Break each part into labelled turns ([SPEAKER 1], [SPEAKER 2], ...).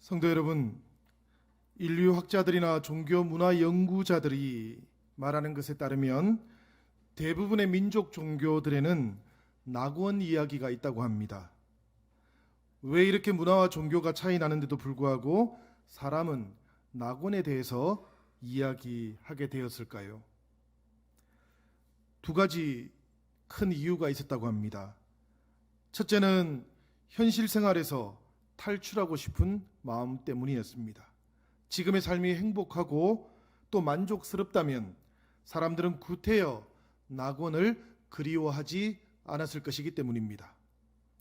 [SPEAKER 1] 성도 여러분, 인류학자들이나 종교 문화 연구자들이 말하는 것에 따르면 대부분의 민족 종교들에는 낙원 이야기가 있다고 합니다. 왜 이렇게 문화와 종교가 차이 나는데도 불구하고 사람은 낙원에 대해서 이야기하게 되었을까요? 두 가지 큰 이유가 있었다고 합니다. 첫째는 현실 생활에서 탈출하고 싶은 마음 때문이었습니다. 지금의 삶이 행복하고 또 만족스럽다면 사람들은 구태여 낙원을 그리워하지 않았을 것이기 때문입니다.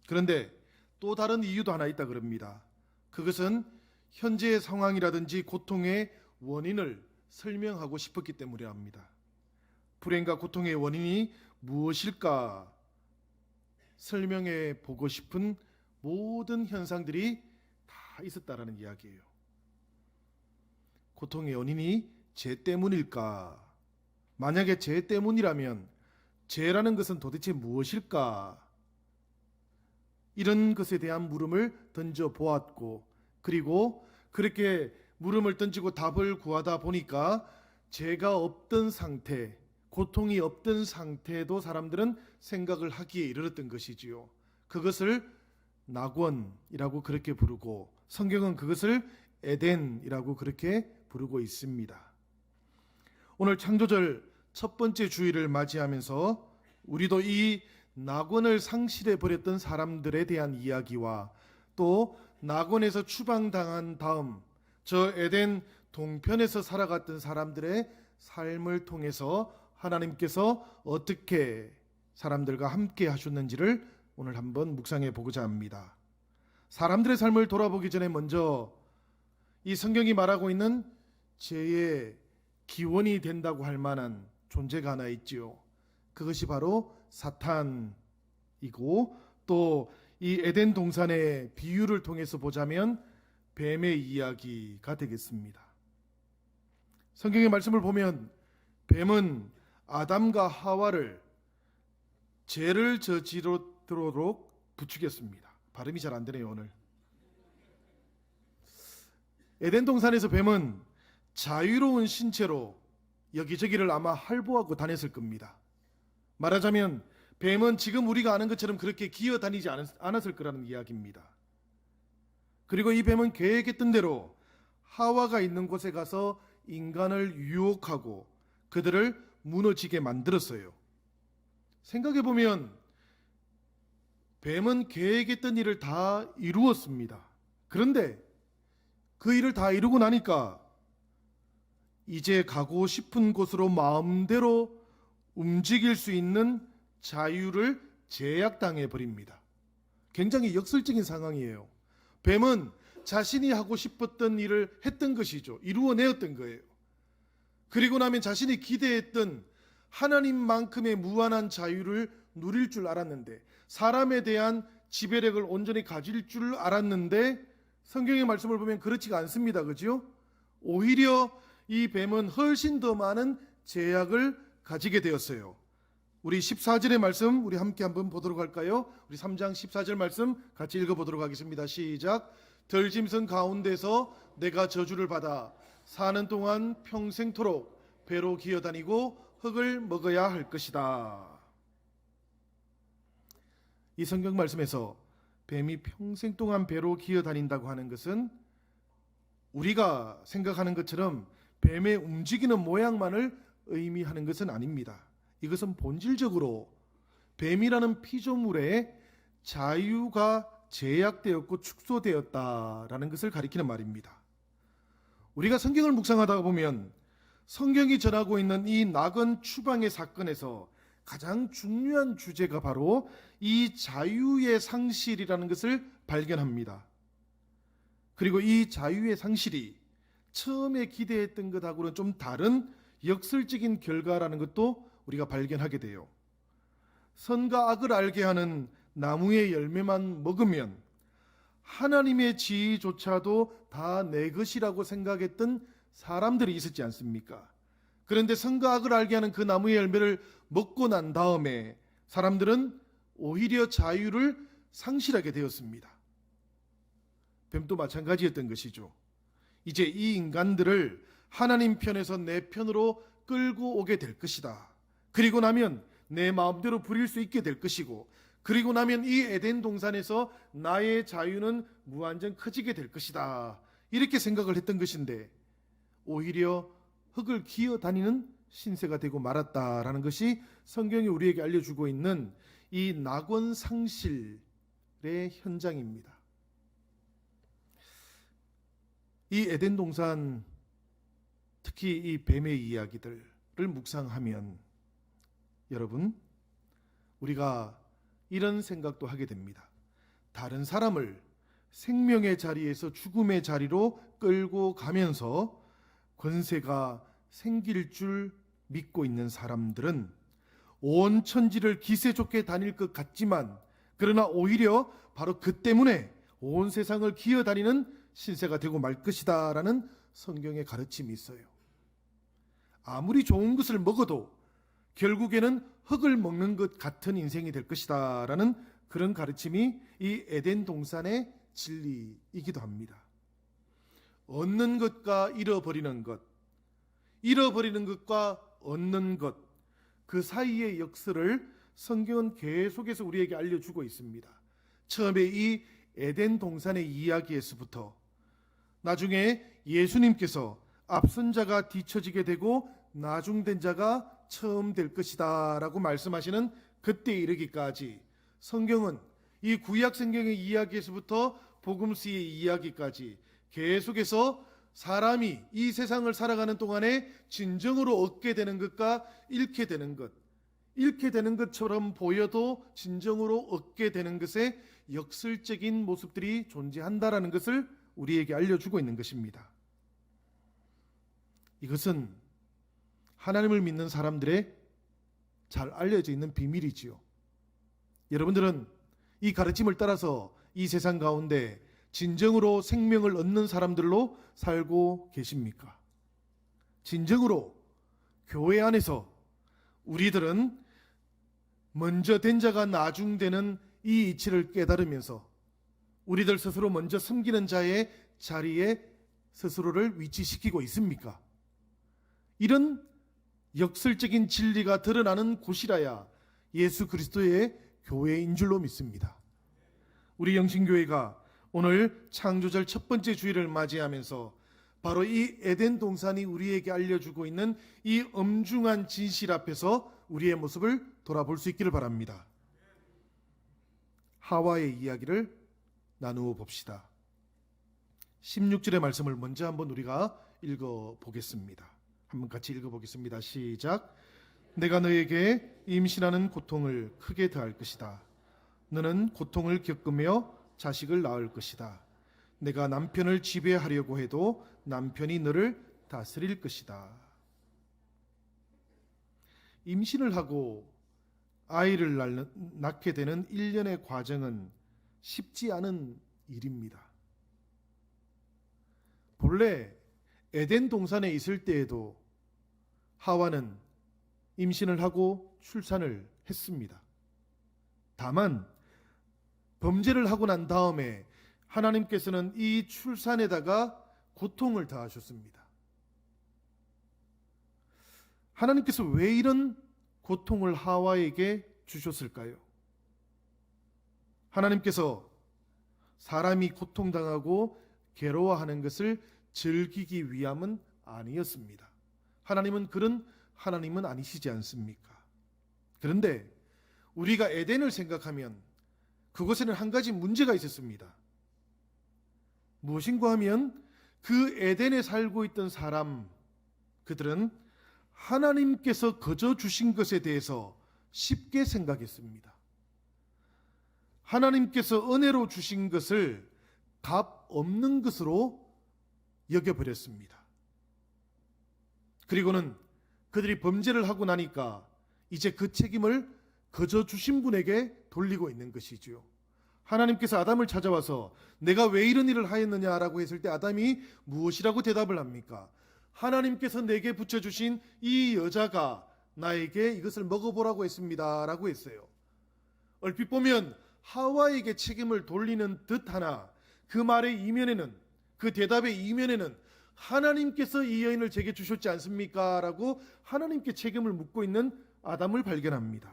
[SPEAKER 1] 그런데 또 다른 이유도 하나 있다 그럽니다. 그것은 현재의 상황이라든지 고통의 원인을 설명하고 싶었기 때문이랍니다. 불행과 고통의 원인이 무엇일까 설명해 보고 싶은 모든 현상들이 다 있었다라는 이야기예요. 고통의 원인이 죄 때문일까? 만약에 죄 때문이라면 죄라는 것은 도대체 무엇일까? 이런 것에 대한 물음을 던져 보았고, 그리고 그렇게 물음을 던지고 답을 구하다 보니까 죄가 없던 상태, 고통이 없던 상태도 사람들은 생각을 하기에 이르렀던 것이지요. 그것을 낙원이라고 그렇게 부르고 성경은 그것을 에덴이라고 그렇게 부르고 있습니다. 오늘 창조절 첫 번째 주일을 맞이하면서 우리도 이 낙원을 상실해 버렸던 사람들에 대한 이야기와 또 낙원에서 추방당한 다음 저 에덴 동편에서 살아갔던 사람들의 삶을 통해서 하나님께서 어떻게 사람들과 함께 하셨는지를 오늘 한번 묵상해 보고자 합니다. 사람들의 삶을 돌아보기 전에 먼저 이 성경이 말하고 있는 죄의 기원이 된다고 할 만한 존재가 하나 있지요. 그것이 바로 사탄이고 또 이 에덴 동산의 비유를 통해서 보자면 뱀의 이야기가 되겠습니다. 성경의 말씀을 보면 뱀은 아담과 하와를 죄를 저지르도록 부추겼습니다. 발음이 잘 안 되네요 오늘. 에덴 동산에서 뱀은 자유로운 신체로 여기저기를 아마 활보하고 다녔을 겁니다. 말하자면 뱀은 지금 우리가 아는 것처럼 그렇게 기어다니지 않았을 거라는 이야기입니다. 그리고 이 뱀은 계획했던 대로 하와가 있는 곳에 가서 인간을 유혹하고 그들을 무너지게 만들었어요. 생각해보면 뱀은 계획했던 일을 다 이루었습니다. 그런데 그 일을 다 이루고 나니까 이제 가고 싶은 곳으로 마음대로 움직일 수 있는 자유를 제약당해 버립니다. 굉장히 역설적인 상황이에요. 뱀은 자신이 하고 싶었던 일을 했던 것이죠. 이루어내었던 거예요. 그리고 나면 자신이 기대했던 하나님만큼의 무한한 자유를 누릴 줄 알았는데, 사람에 대한 지배력을 온전히 가질 줄 알았는데 성경의 말씀을 보면 그렇지가 않습니다. 그죠? 오히려 이 뱀은 훨씬 더 많은 제약을 가지게 되었어요. 우리 14절의 말씀 우리 함께 한번 보도록 할까요? 우리 3장 14절 말씀 같이 읽어보도록 하겠습니다. 시작. 들짐승 가운데서 내가 저주를 받아 사는 동안 평생토록 배로 기어다니고 흙을 먹어야 할 것이다. 이 성경 말씀에서 뱀이 평생 동안 배로 기어다닌다고 하는 것은 우리가 생각하는 것처럼 뱀의 움직이는 모양만을 의미하는 것은 아닙니다. 이것은 본질적으로 뱀이라는 피조물의 자유가 제약되었고 축소되었다라는 것을 가리키는 말입니다. 우리가 성경을 묵상하다 보면 성경이 전하고 있는 이 낙원 추방의 사건에서 가장 중요한 주제가 바로 이 자유의 상실이라는 것을 발견합니다. 그리고 이 자유의 상실이 처음에 기대했던 것하고는 좀 다른 역설적인 결과라는 것도 우리가 발견하게 돼요. 선과 악을 알게 하는 나무의 열매만 먹으면 하나님의 지위조차도 다 내 것이라고 생각했던 사람들이 있었지 않습니까? 그런데 선과 악을 알게 하는 그 나무의 열매를 먹고 난 다음에 사람들은 오히려 자유를 상실하게 되었습니다. 뱀도 마찬가지였던 것이죠. 이제 이 인간들을 하나님 편에서 내 편으로 끌고 오게 될 것이다. 그리고 나면 내 마음대로 부릴 수 있게 될 것이고, 그리고 나면 이 에덴 동산에서 나의 자유는 무한정 커지게 될 것이다. 이렇게 생각을 했던 것인데 오히려 흙을 기어다니는 신세가 되고 말았다라는 것이 성경이 우리에게 알려주고 있는 이 낙원상실의 현장입니다. 이 에덴 동산, 특히 이 뱀의 이야기들을 묵상하면 여러분, 우리가 이런 생각도 하게 됩니다. 다른 사람을 생명의 자리에서 죽음의 자리로 끌고 가면서 권세가 생길 줄 믿고 있는 사람들은 온 천지를 기세 좋게 다닐 것 같지만, 그러나 오히려 바로 그 때문에 온 세상을 기어다니는 신세가 되고 말 것이다 라는 성경의 가르침이 있어요. 아무리 좋은 것을 먹어도 결국에는 흙을 먹는 것 같은 인생이 될 것이다 라는 그런 가르침이 이 에덴 동산의 진리이기도 합니다. 얻는 것과 잃어버리는 것, 잃어버리는 것과 얻는 것, 그 사이의 역사를 성경은 계속해서 우리에게 알려주고 있습니다. 처음에 이 에덴 동산의 이야기에서부터 나중에 예수님께서 앞선 자가 뒤처지게 되고 나중된 자가 처음 될 것이다 라고 말씀하시는 그때에 이르기까지 성경은 이 구약 성경의 이야기에서부터 복음서의 이야기까지 계속해서 사람이 이 세상을 살아가는 동안에 진정으로 얻게 되는 것과 잃게 되는 것, 잃게 되는 것처럼 보여도 진정으로 얻게 되는 것의 역설적인 모습들이 존재한다라는 것을 우리에게 알려주고 있는 것입니다. 이것은 하나님을 믿는 사람들의 잘 알려져 있는 비밀이지요. 여러분들은 이 가르침을 따라서 이 세상 가운데 진정으로 생명을 얻는 사람들로 살고 계십니까? 진정으로 교회 안에서 우리들은 먼저 된 자가 나중되는 이 이치를 깨달으면서 우리들 스스로 먼저 섬기는 자의 자리에 스스로를 위치시키고 있습니까? 이런 역설적인 진리가 드러나는 곳이라야 예수 그리스도의 교회인 줄로 믿습니다. 우리 영신교회가 오늘 창조절 첫 번째 주일을 맞이하면서 바로 이 에덴 동산이 우리에게 알려주고 있는 이 엄중한 진실 앞에서 우리의 모습을 돌아볼 수 있기를 바랍니다. 하와의 이야기를 나누어 봅시다. 16절의 말씀을 먼저 한번 우리가 읽어보겠습니다. 한번 같이 읽어보겠습니다. 시작. 내가 너에게 임신하는 고통을 크게 더할 것이다. 너는 고통을 겪으며 자식을 낳을 것이다. 내가 남편을 지배하려고 해도 남편이 너를 다스릴 것이다. 임신을 하고 아이를 낳게 되는 일련의 과정은 쉽지 않은 일입니다. 본래 에덴 동산에 있을 때에도 하와는 임신을 하고 출산을 했습니다. 다만 범죄를 하고 난 다음에 하나님께서는 이 출산에다가 고통을 더하셨습니다. 하나님께서 왜 이런 고통을 하와에게 주셨을까요? 하나님께서 사람이 고통당하고 괴로워하는 것을 즐기기 위함은 아니었습니다. 하나님은 그런 하나님은 아니시지 않습니까? 그런데 우리가 에덴을 생각하면 그곳에는 한 가지 문제가 있었습니다. 무엇인가 하면 그 에덴에 살고 있던 사람, 그들은 하나님께서 거저 주신 것에 대해서 쉽게 생각했습니다. 하나님께서 은혜로 주신 것을 값 없는 것으로 여겨버렸습니다. 그리고는 그들이 범죄를 하고 나니까 이제 그 책임을 거저 주신 분에게 돌리고 있는 것이지요. 하나님께서 아담을 찾아와서 내가 왜 이런 일을 하였느냐라고 했을 때 아담이 무엇이라고 대답을 합니까? 하나님께서 내게 붙여주신 이 여자가 나에게 이것을 먹어보라고 했습니다 라고 했어요. 얼핏 보면 하와에게 책임을 돌리는 듯 하나 그 말의 이면에는, 그 대답의 이면에는 하나님께서 이 여인을 제게 주셨지 않습니까? 라고 하나님께 책임을 묻고 있는 아담을 발견합니다.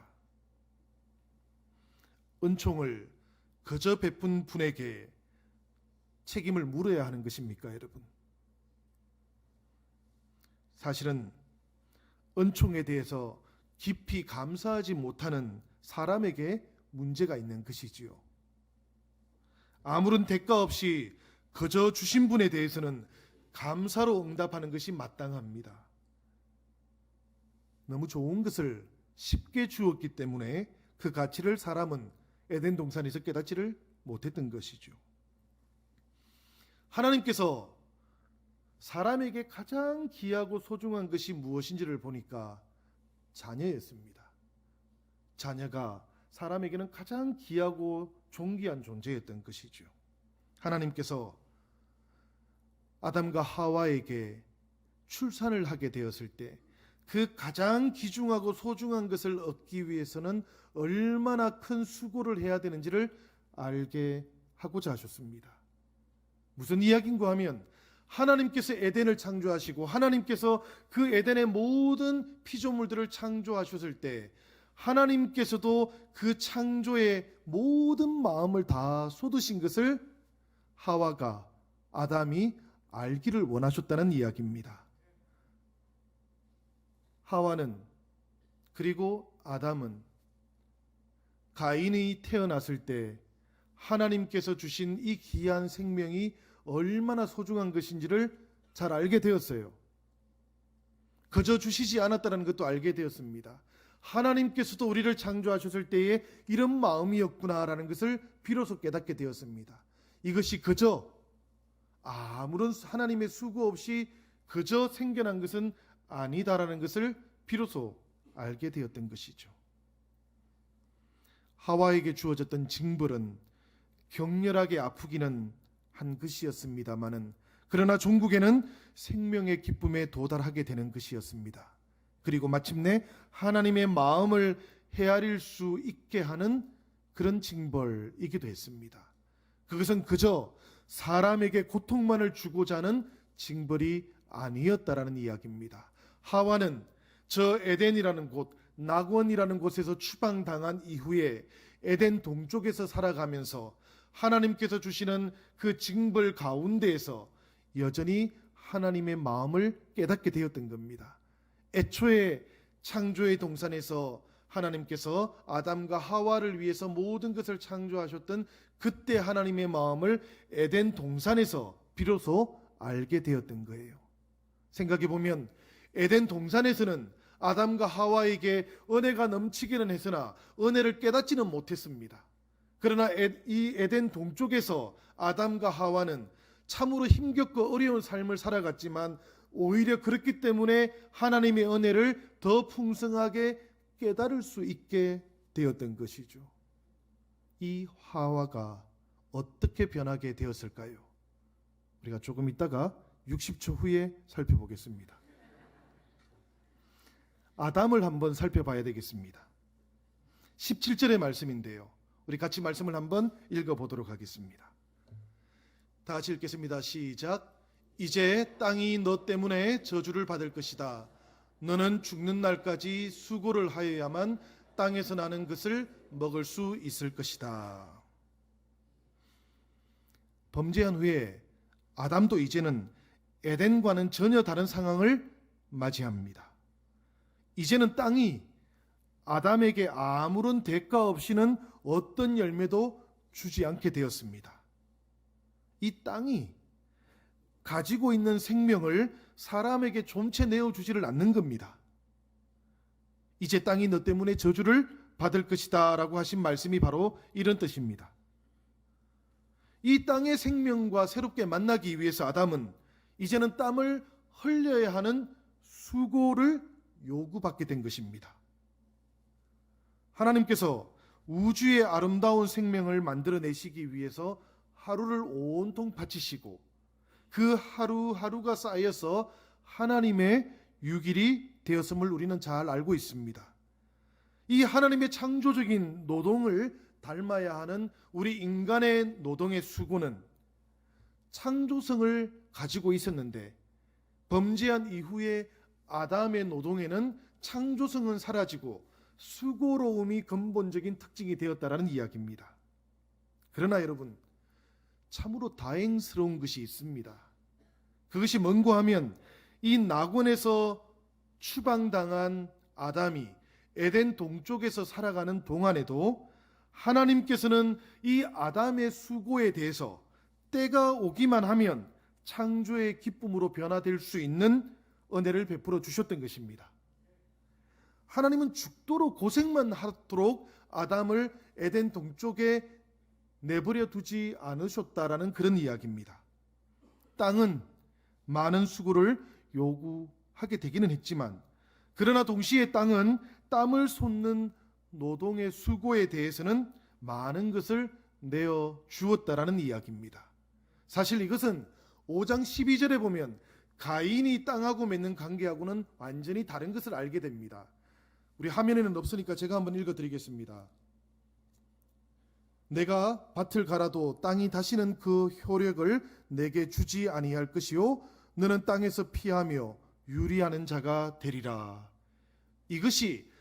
[SPEAKER 1] 은총을 그저 베푼 분에게 책임을 물어야 하는 것입니까, 여러분? 사실은 은총에 대해서 깊이 감사하지 못하는 사람에게 문제가 있는 것이지요. 아무런 대가 없이 그저 주신 분에 대해서는 감사로 응답하는 것이 마땅합니다. 너무 좋은 것을 쉽게 주었기 때문에 그 가치를 사람은 에덴 동산에서 깨닫지를 못했던 것이죠. 하나님께서 사람에게 가장 귀하고 소중한 것이 무엇인지를 보니까 자녀였습니다. 자녀가 사람에게는 가장 귀하고 존귀한 존재였던 것이죠. 하나님께서 아담과 하와에게 출산을 하게 되었을 때 그 가장 귀중하고 소중한 것을 얻기 위해서는 얼마나 큰 수고를 해야 되는지를 알게 하고자 하셨습니다. 무슨 이야기인가 하면 하나님께서 에덴을 창조하시고 하나님께서 그 에덴의 모든 피조물들을 창조하셨을 때 하나님께서도 그 창조의 모든 마음을 다 쏟으신 것을 하와가, 아담이 알기를 원하셨다는 이야기입니다. 하와는, 그리고 아담은 가인이 태어났을 때 하나님께서 주신 이 귀한 생명이 얼마나 소중한 것인지를 잘 알게 되었어요. 그저 주시지 않았다는 것도 알게 되었습니다. 하나님께서도 우리를 창조하셨을 때에 이런 마음이었구나라는 것을 비로소 깨닫게 되었습니다. 이것이 그저 아무런 하나님의 수고 없이 그저 생겨난 것은 아니다라는 것을 비로소 알게 되었던 것이죠. 하와에게 주어졌던 징벌은 격렬하게 아프기는 한 것이었습니다마는 그러나 종국에는 생명의 기쁨에 도달하게 되는 것이었습니다. 그리고 마침내 하나님의 마음을 헤아릴 수 있게 하는 그런 징벌이기도 했습니다. 그것은 그저 사람에게 고통만을 주고자 하는 징벌이 아니었다라는 이야기입니다. 하와는 저 에덴이라는 곳, 낙원이라는 곳에서 추방당한 이후에 에덴 동쪽에서 살아가면서 하나님께서 주시는 그 징벌 가운데에서 여전히 하나님의 마음을 깨닫게 되었던 겁니다. 애초에 창조의 동산에서 하나님께서 아담과 하와를 위해서 모든 것을 창조하셨던 그때 하나님의 마음을 에덴 동산에서 비로소 알게 되었던 거예요. 생각해 보면 에덴 동산에서는 아담과 하와에게 은혜가 넘치기는 했으나 은혜를 깨닫지는 못했습니다. 그러나 이 에덴 동쪽에서 아담과 하와는 참으로 힘겹고 어려운 삶을 살아갔지만 오히려 그렇기 때문에 하나님의 은혜를 더 풍성하게 깨달을 수 있게 되었던 것이죠. 이 하와가 어떻게 변하게 되었을까요? 우리가 조금 있다가 60초 후에 살펴보겠습니다. 아담을 한번 살펴봐야 되겠습니다. 17절의 말씀인데요. 우리 같이 말씀을 한번 읽어보도록 하겠습니다. 다 같이 읽겠습니다. 시작. 이제 땅이 너 때문에 저주를 받을 것이다. 너는 죽는 날까지 수고를 하여야만 땅에서 나는 것을 먹을 수 있을 것이다. 범죄한 후에 아담도 이제는 에덴과는 전혀 다른 상황을 맞이합니다. 이제는 땅이 아담에게 아무런 대가 없이는 어떤 열매도 주지 않게 되었습니다. 이 땅이 가지고 있는 생명을 사람에게 좀채 내어주지를 않는 겁니다. 이제 땅이 너 때문에 저주를 받을 것이다 라고 하신 말씀이 바로 이런 뜻입니다. 이 땅의 생명과 새롭게 만나기 위해서 아담은 이제는 땀을 흘려야 하는 수고를 요구받게 된 것입니다. 하나님께서 우주의 아름다운 생명을 만들어내시기 위해서 하루를 온통 바치시고 그 하루하루가 쌓여서 하나님의 6일이 되었음을 우리는 잘 알고 있습니다. 이 하나님의 창조적인 노동을 닮아야 하는 우리 인간의 노동의 수고는 창조성을 가지고 있었는데 범죄한 이후에 아담의 노동에는 창조성은 사라지고 수고로움이 근본적인 특징이 되었다라는 이야기입니다. 그러나 여러분, 참으로 다행스러운 것이 있습니다. 그것이 뭔고 하면 이 낙원에서 추방당한 아담이 에덴 동쪽에서 살아가는 동안에도 하나님께서는 이 아담의 수고에 대해서 때가 오기만 하면 창조의 기쁨으로 변화될 수 있는 은혜를 베풀어 주셨던 것입니다. 하나님은 죽도록 고생만 하도록 아담을 에덴 동쪽에 내버려 두지 않으셨다라는 그런 이야기입니다. 땅은 많은 수고를 요구하게 되기는 했지만, 그러나 동시에 땅은 땀을 솟는 노동의 수고에 대해서는 많은 것을 내어 주었다라는 이야기입니다. 사실 이것은 5장 12절에 보면 가인이 땅하고 맺는 관계하고는 완전히 다른 것을 알게 됩니다. 우리 화면에는 없으니까 제가 한번 읽어드리겠습니다. 내가 밭을 갈아도 땅이 다시는 그 효력을 내게 주지 아니할 것이요 너는 땅에서 피하며 유리하는 자가 되리라. 이것이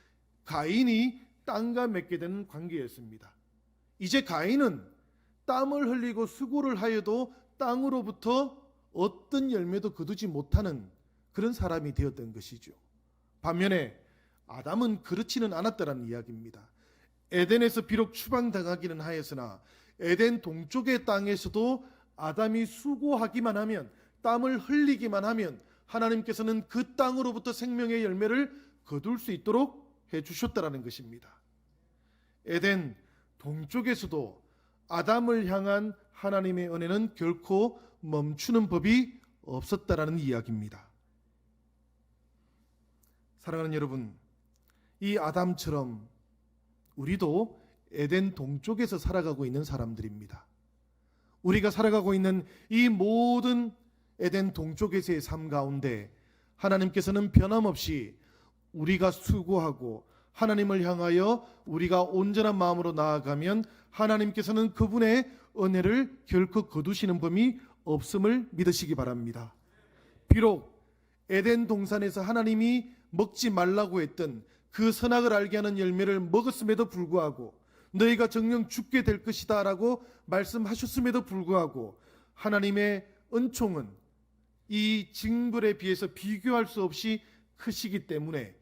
[SPEAKER 1] 가인이 땅과 맺게 되는 관계였습니다. 이제 가인은 땀을 흘리고 수고를 하여도 땅으로부터 어떤 열매도 거두지 못하는 그런 사람이 되었던 것이죠. 반면에 아담은 그렇지는 않았다는 이야기입니다. 에덴에서 비록 추방당하기는 하였으나 에덴 동쪽의 땅에서도 아담이 수고하기만 하면, 땀을 흘리기만 하면 하나님께서는 그 땅으로부터 생명의 열매를 거둘 수 있도록 해주셨다라는 것입니다. 에덴 동쪽에서도 아담을 향한 하나님의 은혜는 결코 멈추는 법이 없었다라는 이야기입니다. 사랑하는 여러분, 이 아담처럼 우리도 에덴 동쪽에서 살아가고 있는 사람들입니다. 우리가 살아가고 있는 이 모든 에덴 동쪽에서의 삶 가운데 하나님께서는 변함없이 우리가 수고하고 하나님을 향하여 우리가 온전한 마음으로 나아가면 하나님께서는 그분의 은혜를 결코 거두시는 법이 없음을 믿으시기 바랍니다. 비록 에덴 동산에서 하나님이 먹지 말라고 했던 그 선악을 알게 하는 열매를 먹었음에도 불구하고, 너희가 정녕 죽게 될 것이다 라고 말씀하셨음에도 불구하고 하나님의 은총은 이 징벌에 비해서 비교할 수 없이 크시기 때문에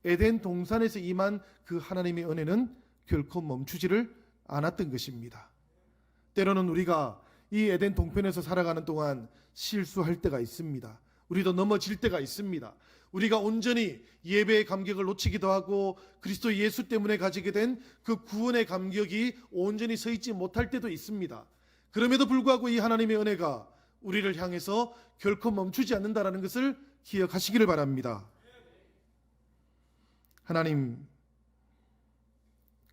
[SPEAKER 1] 에덴 동산에서 임한 그 하나님의 은혜는 결코 멈추지를 않았던 것입니다. 때로는 우리가 이 에덴 동편에서 살아가는 동안 실수할 때가 있습니다. 우리도 넘어질 때가 있습니다. 우리가 온전히 예배의 감격을 놓치기도 하고 그리스도 예수 때문에 가지게 된 그 구원의 감격이 온전히 서 있지 못할 때도 있습니다. 그럼에도 불구하고 이 하나님의 은혜가 우리를 향해서 결코 멈추지 않는다라는 것을 기억하시기를 바랍니다. 하나님,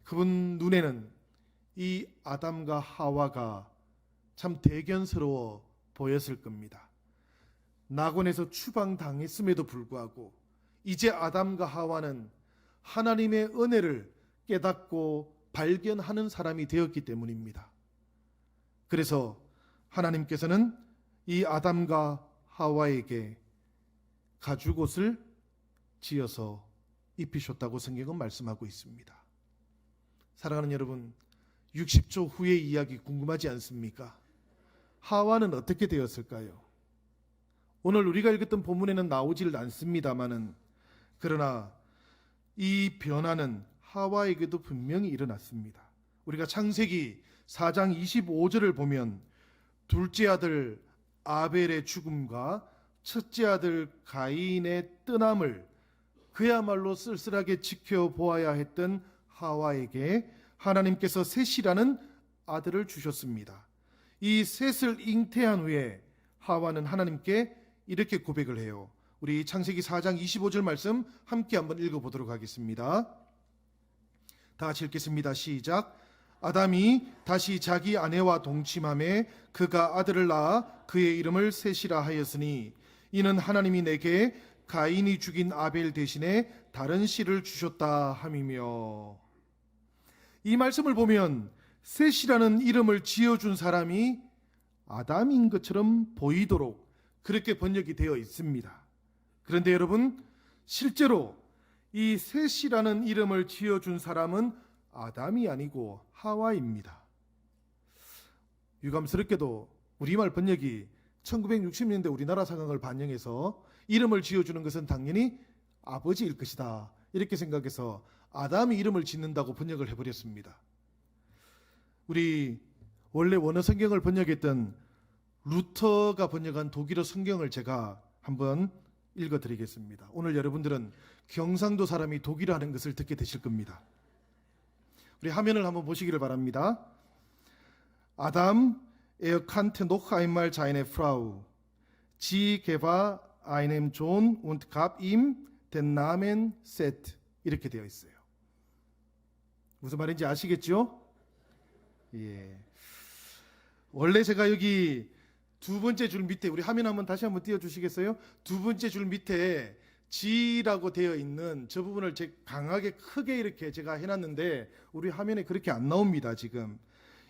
[SPEAKER 1] 그분 눈에는 이 아담과 하와가 참 대견스러워 보였을 겁니다. 낙원에서 추방당했음에도 불구하고 이제 아담과 하와는 하나님의 은혜를 깨닫고 발견하는 사람이 되었기 때문입니다. 그래서 하나님께서는 이 아담과 하와에게 가죽옷을 지어서 입히셨다고 성경은 말씀하고 있습니다. 사랑하는 여러분, 60초 후의 이야기 궁금하지 않습니까? 하와는 어떻게 되었을까요? 오늘 우리가 읽었던 본문에는 나오질 않습니다마는, 그러나 이 변화는 하와에게도 분명히 일어났습니다. 우리가 창세기 4장 25절을 보면 둘째 아들 아벨의 죽음과 첫째 아들 가인의 떠남을 그야말로 쓸쓸하게 지켜보아야 했던 하와에게 하나님께서 셋이라는 아들을 주셨습니다. 이 셋을 잉태한 후에 하와는 하나님께 이렇게 고백을 해요. 우리 창세기 4장 25절 말씀 함께 한번 읽어보도록 하겠습니다. 다 같이 읽겠습니다. 시작. 아담이 다시 자기 아내와 동침하매 그가 아들을 낳아 그의 이름을 셋이라 하였으니 이는 하나님이 내게 가인이 죽인 아벨 대신에 다른 씨를 주셨다 함이며. 이 말씀을 보면 셋이라는 이름을 지어준 사람이 아담인 것처럼 보이도록 그렇게 번역이 되어 있습니다. 그런데 여러분, 실제로 이 셋이라는 이름을 지어준 사람은 아담이 아니고 하와입니다. 유감스럽게도 우리말 번역이 1960년대 우리나라 상황을 반영해서 이름을 지어주는 것은 당연히 아버지일 것이다, 이렇게 생각해서 아담이 이름을 짓는다고 번역을 해버렸습니다. 우리 원래 원어 성경을 번역했던 루터가 번역한 독일어 성경을 제가 한번 읽어드리겠습니다. 오늘 여러분들은 경상도 사람이 독일어 하는 것을 듣게 되실 겁니다. 우리 화면을 한번 보시기를 바랍니다. Adam, kannte noch einmal seine Frau. Sie gebar einem Sohn und gab ihm den Namen Seth. 이렇게 되어 있어요. 무슨 말인지 아시겠죠? 예. 원래 제가 여기 두 번째 줄 밑에, 우리 화면 한번 다시 한번 띄워주시겠어요? 두 번째 줄 밑에 G라고 되어 있는 저 부분을 강하게 크게 이렇게 제가 해놨는데 우리 화면에 그렇게 안 나옵니다. 지금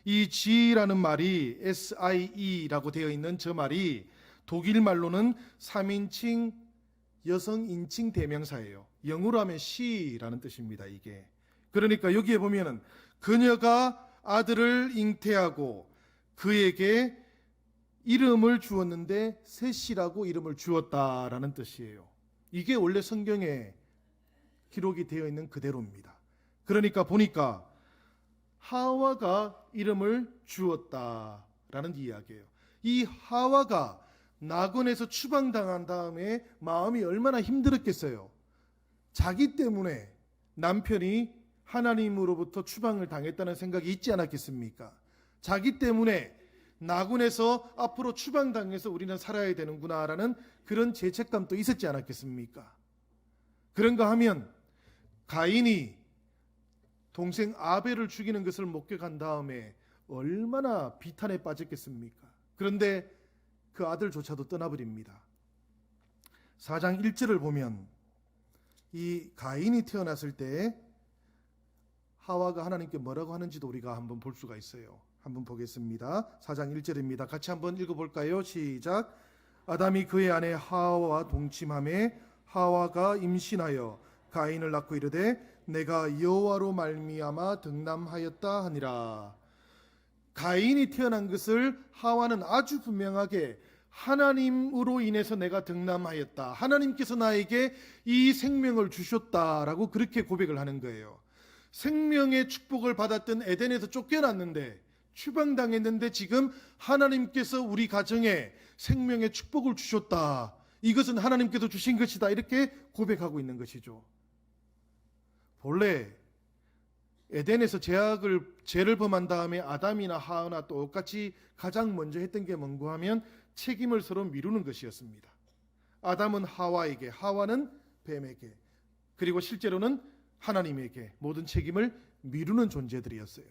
[SPEAKER 1] 이 G라는 말이 SIE라고 되어 있는 저 말이 독일 말로는 3인칭 여성 인칭 대명사예요. 영어로 하면 she라는 뜻입니다. 이게 그러니까 여기에 보면은 그녀가 아들을 잉태하고 그에게 이름을 주었는데 셋이라고 이름을 주었다라는 뜻이에요. 이게 원래 성경에 기록이 되어 있는 그대로입니다. 그러니까 보니까 하와가 이름을 주었다라는 이야기예요. 이 하와가 낙원에서 추방당한 다음에 마음이 얼마나 힘들었겠어요. 자기 때문에 남편이 하나님으로부터 추방을 당했다는 생각이 있지 않았겠습니까? 자기 때문에 낙원에서 앞으로 추방당해서 우리는 살아야 되는구나라는 그런 죄책감도 있었지 않았겠습니까? 그런가 하면 가인이 동생 아벨을 죽이는 것을 목격한 다음에 얼마나 비탄에 빠졌겠습니까? 그런데 그 아들조차도 떠나버립니다. 4장 1절을 보면 이 가인이 태어났을 때 하와가 하나님께 뭐라고 하는지도 우리가 한번 볼 수가 있어요. 한번 보겠습니다. 4장 1절입니다. 같이 한번 읽어볼까요? 시작. 아담이 그의 아내 하와와 동침하매 하와가 임신하여 가인을 낳고 이르되 내가 여호와로 말미암아 득남하였다 하니라. 가인이 태어난 것을 하와는 아주 분명하게 하나님으로 인해서 내가 득남하였다, 하나님께서 나에게 이 생명을 주셨다라고 그렇게 고백을 하는 거예요. 생명의 축복을 받았던 에덴에서 쫓겨났는데 추방당했는데 지금 하나님께서 우리 가정에 생명의 축복을 주셨다, 이것은 하나님께서 주신 것이다, 이렇게 고백하고 있는 것이죠. 본래 에덴에서 죄를 범한 다음에 아담이나 하와나 똑같이 가장 먼저 했던 게 뭔고 하면 책임을 서로 미루는 것이었습니다. 아담은 하와에게, 하와는 뱀에게, 그리고 실제로는 하나님에게 모든 책임을 미루는 존재들이었어요.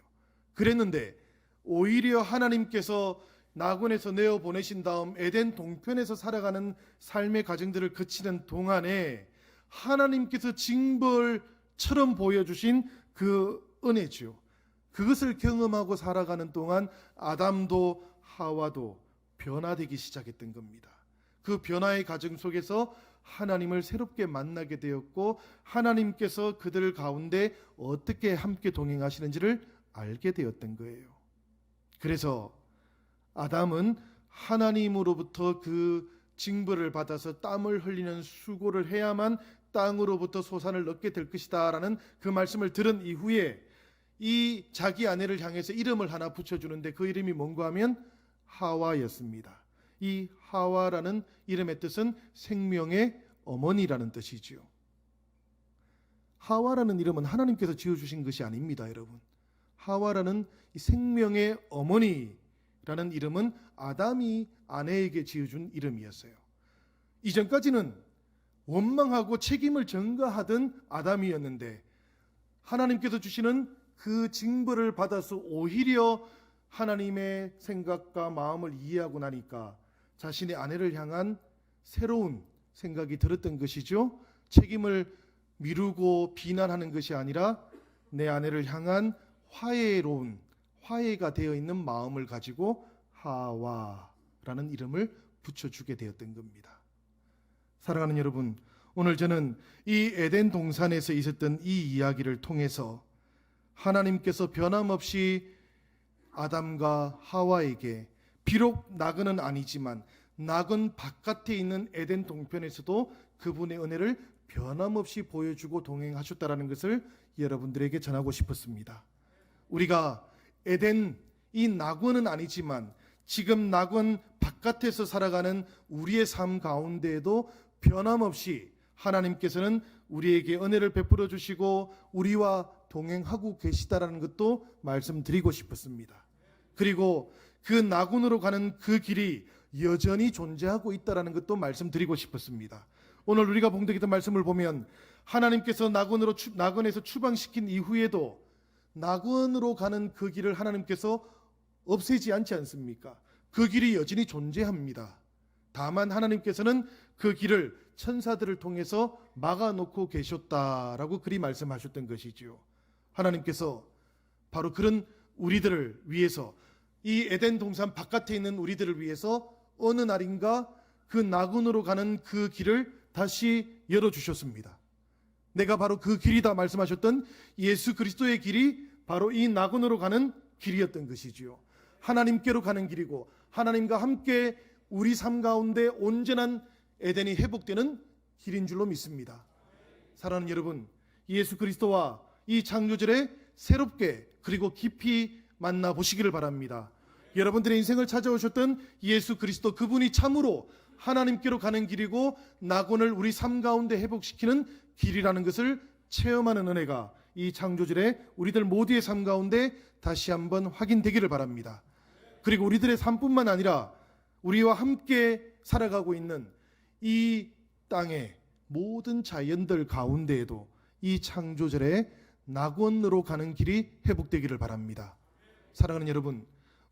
[SPEAKER 1] 그랬는데 오히려 하나님께서 낙원에서 내어보내신 다음 에덴 동편에서 살아가는 삶의 과정들을 거치는 동안에 하나님께서 징벌처럼 보여주신 그 은혜죠. 그것을 경험하고 살아가는 동안 아담도 하와도 변화되기 시작했던 겁니다. 그 변화의 과정 속에서 하나님을 새롭게 만나게 되었고 하나님께서 그들 가운데 어떻게 함께 동행하시는지를 알게 되었던 거예요. 그래서 아담은 하나님으로부터 그 징벌을 받아서 땀을 흘리는 수고를 해야만 땅으로부터 소산을 얻게 될 것이다 라는 그 말씀을 들은 이후에 이 자기 아내를 향해서 이름을 하나 붙여주는데 그 이름이 뭔가 하면 하와였습니다. 이 하와라는 이름의 뜻은 생명의 어머니라는 뜻이지요. 하와라는 이름은 하나님께서 지어주신 것이 아닙니다, 여러분. 하와라는 이 생명의 어머니라는 이름은 아담이 아내에게 지어준 이름이었어요. 이전까지는 원망하고 책임을 전가하던 아담이었는데 하나님께서 주시는 그 징벌을 받아서 오히려 하나님의 생각과 마음을 이해하고 나니까 자신의 아내를 향한 새로운 생각이 들었던 것이죠. 책임을 미루고 비난하는 것이 아니라 내 아내를 향한 화해가 되어 있는 마음을 가지고 하와라는 이름을 붙여주게 되었던 겁니다. 사랑하는 여러분, 오늘 저는 이 에덴 동산에서 있었던 이 이야기를 통해서 하나님께서 변함없이 아담과 하와에게 비록 나그는 아니지만 나근 바깥에 있는 에덴 동편에서도 그분의 은혜를 변함없이 보여주고 동행하셨다라는 것을 여러분들에게 전하고 싶었습니다. 우리가 에덴 이 낙원은 아니지만 지금 낙원 바깥에서 살아가는 우리의 삶 가운데에도 변함없이 하나님께서는 우리에게 은혜를 베풀어 주시고 우리와 동행하고 계시다라는 것도 말씀드리고 싶었습니다. 그리고 그 낙원으로 가는 그 길이 여전히 존재하고 있다라는 것도 말씀드리고 싶었습니다. 오늘 우리가 봉독했던 말씀을 보면 하나님께서 낙원에서 추방시킨 이후에도 낙원으로 가는 그 길을 하나님께서 없애지 않지 않습니까? 그 길이 여전히 존재합니다. 다만 하나님께서는 그 길을 천사들을 통해서 막아놓고 계셨다라고 그리 말씀하셨던 것이지요. 하나님께서 바로 그런 우리들을 위해서 이 에덴 동산 바깥에 있는 우리들을 위해서 어느 날인가 그 낙원으로 가는 그 길을 다시 열어주셨습니다. 내가 바로 그 길이다 말씀하셨던 예수 그리스도의 길이 바로 이 낙원으로 가는 길이었던 것이지요. 하나님께로 가는 길이고 하나님과 함께 우리 삶 가운데 온전한 에덴이 회복되는 길인 줄로 믿습니다. 사랑하는 여러분, 예수 그리스도와 이 창조절에 새롭게 그리고 깊이 만나보시기를 바랍니다. 여러분들의 인생을 찾아오셨던 예수 그리스도, 그분이 참으로 하나님께로 가는 길이고 낙원을 우리 삶 가운데 회복시키는 길이라는 것을 체험하는 은혜가 이 창조절에 우리들 모두의 삶 가운데 다시 한번 확인되기를 바랍니다. 그리고 우리들의 삶뿐만 아니라 우리와 함께 살아가고 있는 이 땅의 모든 자연들 가운데에도 이 창조절에 낙원으로 가는 길이 회복되기를 바랍니다. 사랑하는 여러분,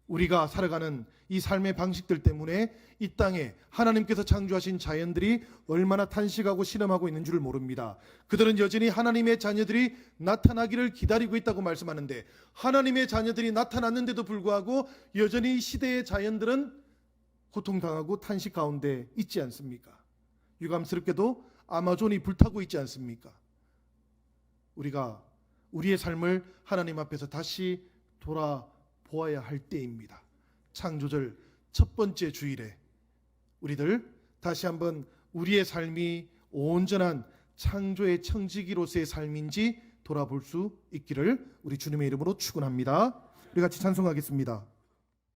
[SPEAKER 1] 우리가 살아가는 이 삶의 방식들 때문에 이 땅에 하나님께서 창조하신 자연들이 얼마나 탄식하고 실험하고 있는 줄을 모릅니다. 그들은 여전히 하나님의 자녀들이 나타나기를 기다리고 있다고 말씀하는데 하나님의 자녀들이 나타났는데도 불구하고 여전히 이 시대의 자연들은 고통당하고 탄식 가운데 있지 않습니까? 유감스럽게도 아마존이 불타고 있지 않습니까? 우리가 우리의 삶을 하나님 앞에서 다시 돌아보아야 할 때입니다. 창조절 첫 번째 주일에 우리들 다시 한번 우리의 삶이 온전한 창조의 청지기로서의 삶인지 돌아볼 수 있기를 우리 주님의 이름으로 축원합니다. 우리 같이 찬송하겠습니다.